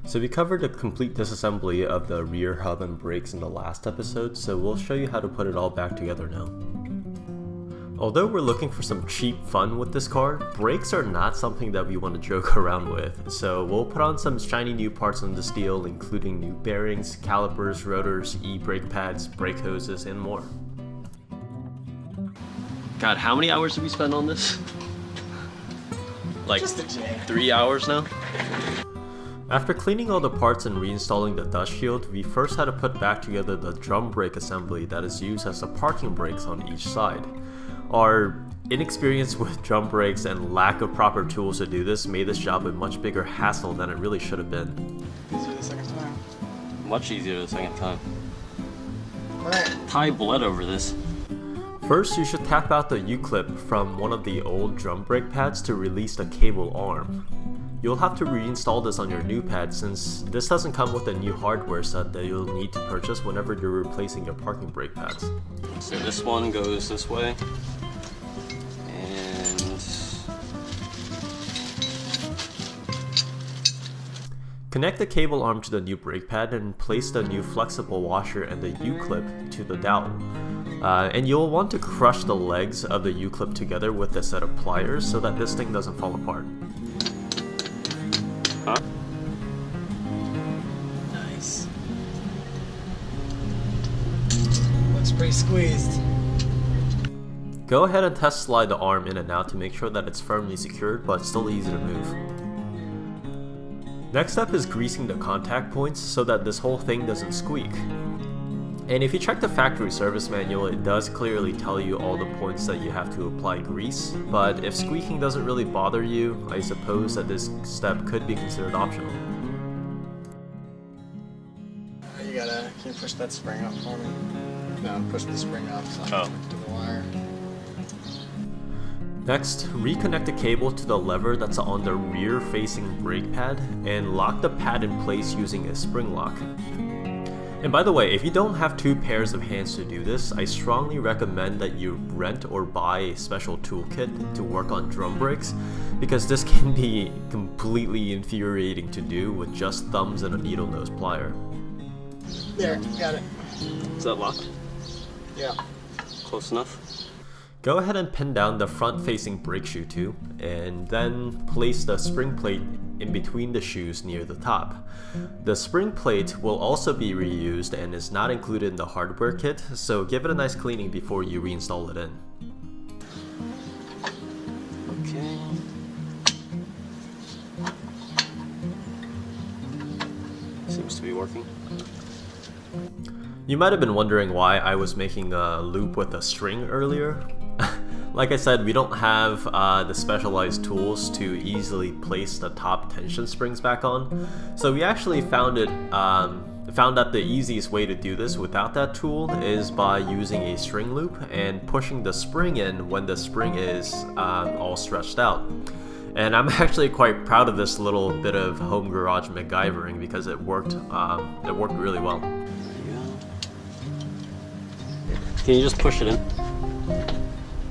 So we covered the complete disassembly of the rear hub and brakes in the last episode, so we'll show you how to put it all back together now. Although we're looking for some cheap fun with this car, brakes are not something that we want to joke around with, so we'll put on some shiny new parts on this deal, including new bearings, calipers, rotors, e-brake pads, brake hoses, and more. God, how many hours did we spend on this? Like 3 hours now? After cleaning all the parts and reinstalling the dust shield, we first had to put back together the drum brake assembly that is used as the parking brakes on each side. Our inexperience with drum brakes and lack of proper tools to do this made this job a much bigger hassle than it really should have been. Easier the second time. Much easier the second time. Alright. Ty bled over this. First, you should tap out the U-clip from one of the old drum brake pads to release the cable arm. You'll have to reinstall this on your new pad since this doesn't come with a new hardware set that you'll need to purchase whenever you're replacing your parking brake pads. So this one goes this way, and connect the cable arm to the new brake pad and place the new flexible washer and the U-clip to the dowel. And you'll want to crush the legs of the U-clip together with a set of pliers so that this thing doesn't fall apart. huh? Nice. Looks pretty squeezed. Go ahead and test slide the arm in and out to make sure that it's firmly secured but still easy to move. Next up is greasing the contact points so that this whole thing doesn't squeak. And if you check the factory service manual, it does clearly tell you all the points that you have to apply grease, but if squeaking doesn't really bother you, I suppose that this step could be considered optional. Can you push that spring up for me? No, push the spring up so I can hook to the wire. Next, reconnect the cable to the lever that's on the rear facing brake pad and lock the pad in place using a spring lock. And by the way, if you don't have two pairs of hands to do this, I strongly recommend that you rent or buy a special toolkit to work on drum brakes, because this can be completely infuriating to do with just thumbs and a needle nose plier. There, got it. Is that locked? Yeah. Close enough? Go ahead and pin down the front-facing brake shoe too, and then place the spring plate in between the shoes near the top. The spring plate will also be reused and is not included in the hardware kit, so give it a nice cleaning before you reinstall it in. Okay. Seems to be working. You might have been wondering why I was making a loop with a string earlier. Like I said, we don't have the specialized tools to easily place the top tension springs back on, so we actually found that the easiest way to do this without that tool is by using a string loop and pushing the spring in when the spring is all stretched out. And I'm actually quite proud of this little bit of home garage MacGyvering because it worked really well. Can you just push it in?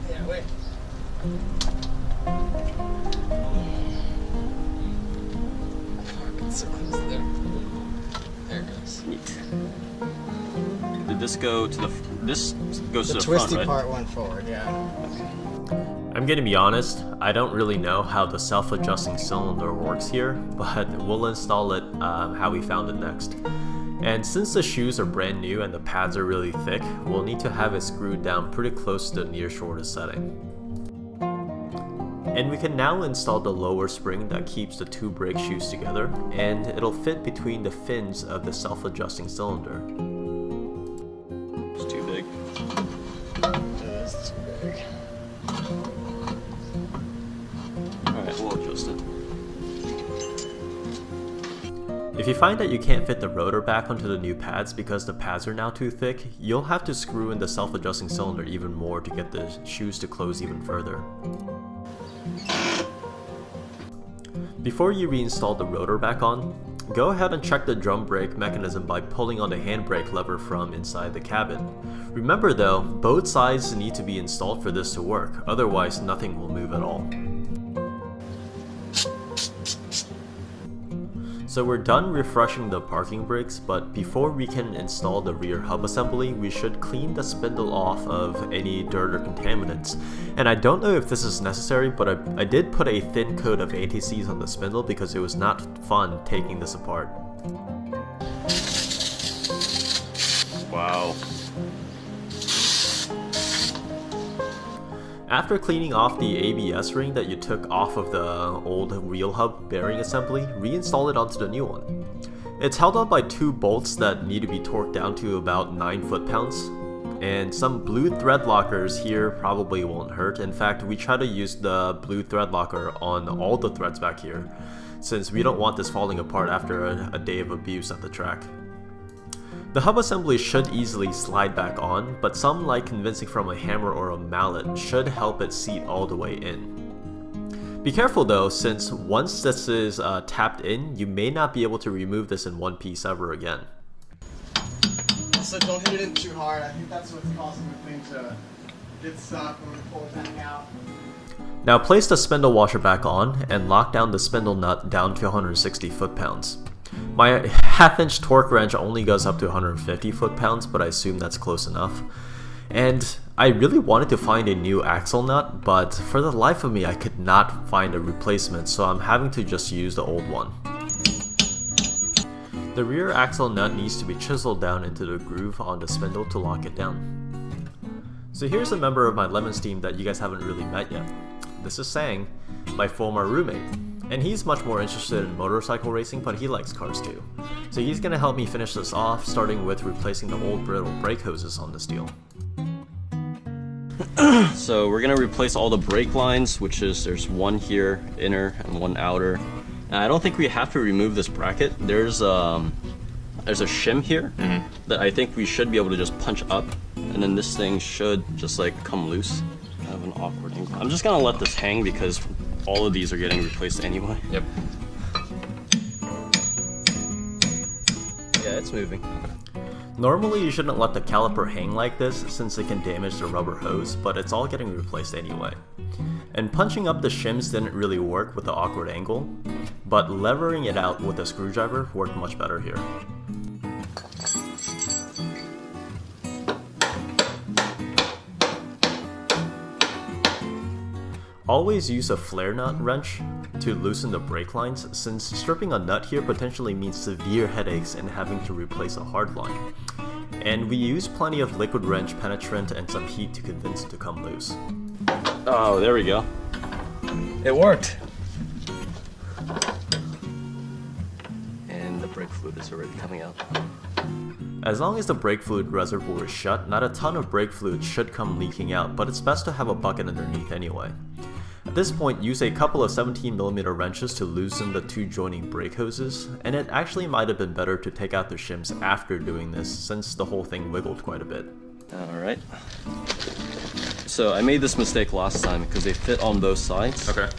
Yeah, wait. Fuck, it's so close there. There it goes. Neat. Did this go to the... This goes to the front, right? The twisty part went forward, yeah. I'm gonna be honest, I don't really know how the self-adjusting cylinder works here, but we'll install it how we found it next. And since the shoes are brand new and the pads are really thick, we'll need to have it screwed down pretty close to the near shortest setting. And we can now install the lower spring that keeps the two brake shoes together, and it'll fit between the fins of the self-adjusting cylinder. It's too big. It's too big. Alright, we'll adjust it. If you find that you can't fit the rotor back onto the new pads because the pads are now too thick, you'll have to screw in the self-adjusting cylinder even more to get the shoes to close even further. Before you reinstall the rotor back on, go ahead and check the drum brake mechanism by pulling on the handbrake lever from inside the cabin. Remember though, both sides need to be installed for this to work, otherwise nothing will move at all. So we're done refreshing the parking brakes, but before we can install the rear hub assembly, we should clean the spindle off of any dirt or contaminants. And I don't know if this is necessary, but I did put a thin coat of anti-seize on the spindle because it was not fun taking this apart. Wow. After cleaning off the ABS ring that you took off of the old wheel hub bearing assembly, reinstall it onto the new one. It's held up by 2 bolts that need to be torqued down to about 9 foot-pounds, and some blue thread lockers here probably won't hurt. In fact, we try to use the blue thread locker on all the threads back here, since we don't want this falling apart after a day of abuse at the track. The hub assembly should easily slide back on, but some light convincing from a hammer or a mallet should help it seat all the way in. Be careful though, since once this is tapped in, you may not be able to remove this in one piece ever again. Also, don't hit it in too hard. I think that's what's causing the thing to get stuck when we pull it back out. Now place the spindle washer back on and lock down the spindle nut down to 160 foot-pounds. My 1/2-inch torque wrench only goes up to 150 foot-pounds, but I assume that's close enough. And I really wanted to find a new axle nut, but for the life of me I could not find a replacement, so I'm having to just use the old one. The rear axle nut needs to be chiseled down into the groove on the spindle to lock it down. So here's a member of my Lemons team that you guys haven't really met yet. This is Sang, my former roommate. And he's much more interested in motorcycle racing, but he likes cars too. So he's gonna help me finish this off, starting with replacing the old brittle brake hoses on this deal. So we're gonna replace all the brake lines, which is there's one here, inner, and one outer. And I don't think we have to remove this bracket. There's a shim here that I think we should be able to just punch up, and then this thing should just like come loose. I have an awkward angle. I'm just gonna let this hang because all of these are getting replaced anyway. Yep. Yeah, it's moving. Normally you shouldn't let the caliper hang like this since it can damage the rubber hose, but it's all getting replaced anyway. And punching up the shims didn't really work with the awkward angle, but levering it out with a screwdriver worked much better here. Always use a flare nut wrench to loosen the brake lines, since stripping a nut here potentially means severe headaches and having to replace a hard line. And we use plenty of liquid wrench penetrant and some heat to convince it to come loose. Oh, there we go. It worked. And the brake fluid is already coming out. As long as the brake fluid reservoir is shut, not a ton of brake fluid should come leaking out, but it's best to have a bucket underneath anyway. At this point, use a couple of 17mm wrenches to loosen the 2 joining brake hoses, and it actually might have been better to take out the shims after doing this, since the whole thing wiggled quite a bit. Alright. So I made this mistake last time because they fit on both sides. Okay.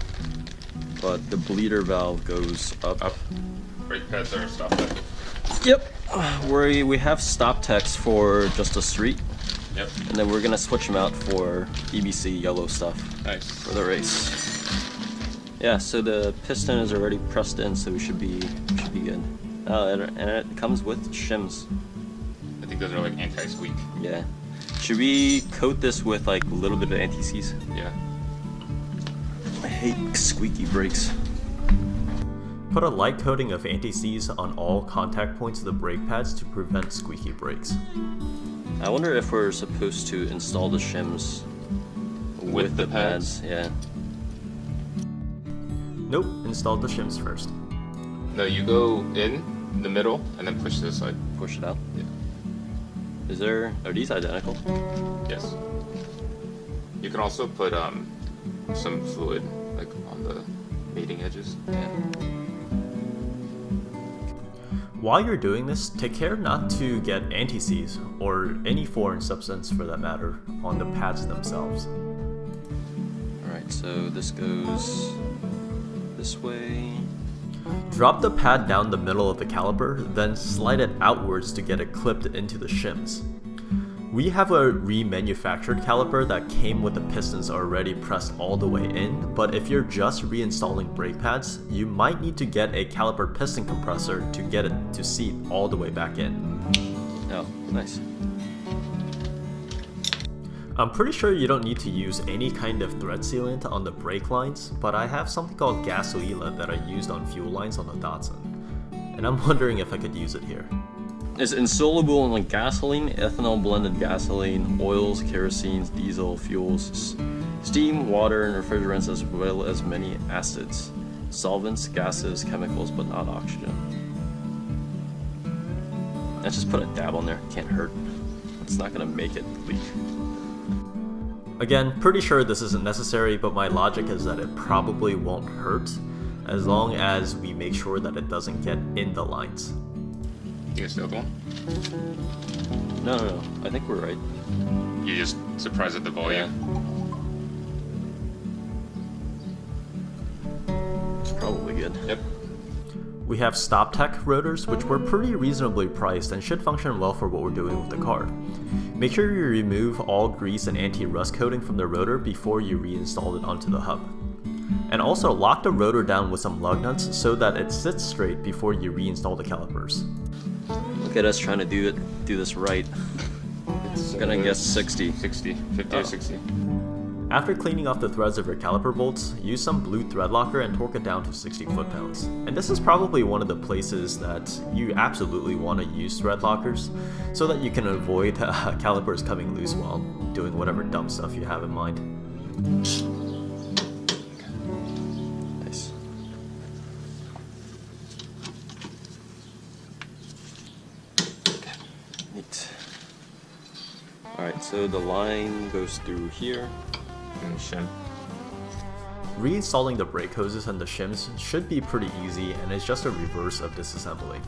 But the bleeder valve goes up. Up. Brake pads are stopped there. Yep. We have stop techs for just a street. Yep. And then we're gonna switch them out for EBC yellow stuff. Nice. For the race. Yeah, so the piston is already pressed in, so we should be good. And it comes with shims. I think those are like anti-squeak. Yeah. Should we coat this with like a little bit of anti-seize? Yeah. I hate squeaky brakes. Put a light coating of anti-seize on all contact points of the brake pads to prevent squeaky brakes. I wonder if we're supposed to install the shims with the pads. Yeah. Nope, install the shims first. No, you go in the middle and then push to the side. Push it out. Yeah. Are these identical? Yes. You can also put some fluid like on the mating edges. Yeah. While you're doing this, take care not to get anti-seize, or any foreign substance for that matter, on the pads themselves. Alright, so this goes this way. Drop the pad down the middle of the caliper, then slide it outwards to get it clipped into the shims. We have a remanufactured caliper that came with the pistons already pressed all the way in, but if you're just reinstalling brake pads, you might need to get a caliper piston compressor to get it to seat all the way back in. Oh, nice. I'm pretty sure you don't need to use any kind of thread sealant on the brake lines, but I have something called gasolina that I used on fuel lines on the Datsun, and I'm wondering if I could use it here. It's insoluble in like gasoline, ethanol blended gasoline, oils, kerosene, diesel, fuels, steam, water, and refrigerants, as well as many acids, solvents, gases, chemicals, but not oxygen. Let's just put a dab on there. Can't hurt. It's not gonna make it leak. Again, pretty sure this isn't necessary, but my logic is that it probably won't hurt as long as we make sure that it doesn't get in the lines. You guys still going? No. I think we're right. You just surprised at the volume? Yeah. It's probably good. Yep. We have StopTech rotors, which were pretty reasonably priced and should function well for what we're doing with the car. Make sure you remove all grease and anti-rust coating from the rotor before you reinstall it onto the hub. And also lock the rotor down with some lug nuts so that it sits straight before you reinstall the calipers. Look at us trying to do this right. I'm gonna guess 60. 50 or 60. After cleaning off the threads of your caliper bolts, use some blue thread locker and torque it down to 60 foot-pounds. And this is probably one of the places that you absolutely want to use thread lockers so that you can avoid calipers coming loose while doing whatever dumb stuff you have in mind. Nice. Neat. Alright, so the line goes through here. And shim. Reinstalling the brake hoses and the shims should be pretty easy, and it's just a reverse of disassembly.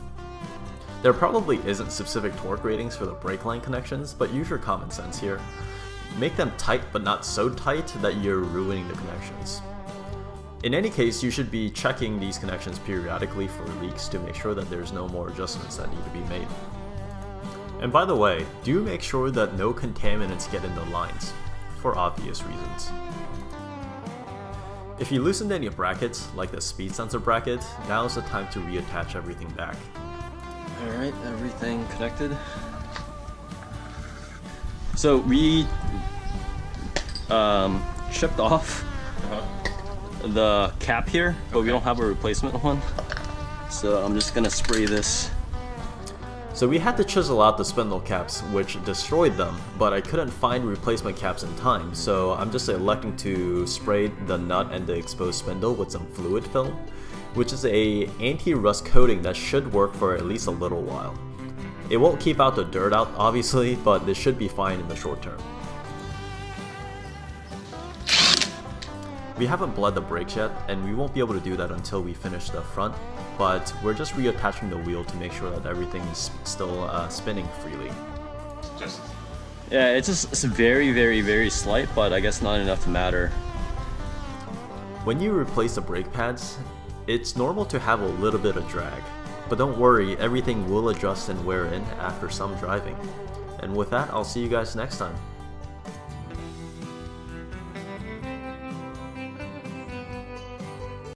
There probably isn't specific torque ratings for the brake line connections, but use your common sense here. Make them tight but not so tight that you're ruining the connections. In any case, you should be checking these connections periodically for leaks to make sure that there's no more adjustments that need to be made. And by the way, do make sure that no contaminants get in the lines, for obvious reasons. If you loosened any brackets, like the speed sensor bracket, now is the time to reattach everything back. Alright, everything connected. So we chipped off the cap here, but we don't have a replacement one. So I'm just gonna spray this. So we had to chisel out the spindle caps, which destroyed them, but I couldn't find replacement caps in time, so I'm just electing to spray the nut and the exposed spindle with some fluid film, which is a anti-rust coating that should work for at least a little while. It won't keep out the dirt out, obviously, but this should be fine in the short term. We haven't bled the brakes yet, and we won't be able to do that until we finish the front, but we're just reattaching the wheel to make sure that everything is still spinning freely. Yeah, it's very, very, very slight, but I guess not enough to matter. When you replace the brake pads, it's normal to have a little bit of drag, but don't worry, everything will adjust and wear in after some driving. And with that, I'll see you guys next time.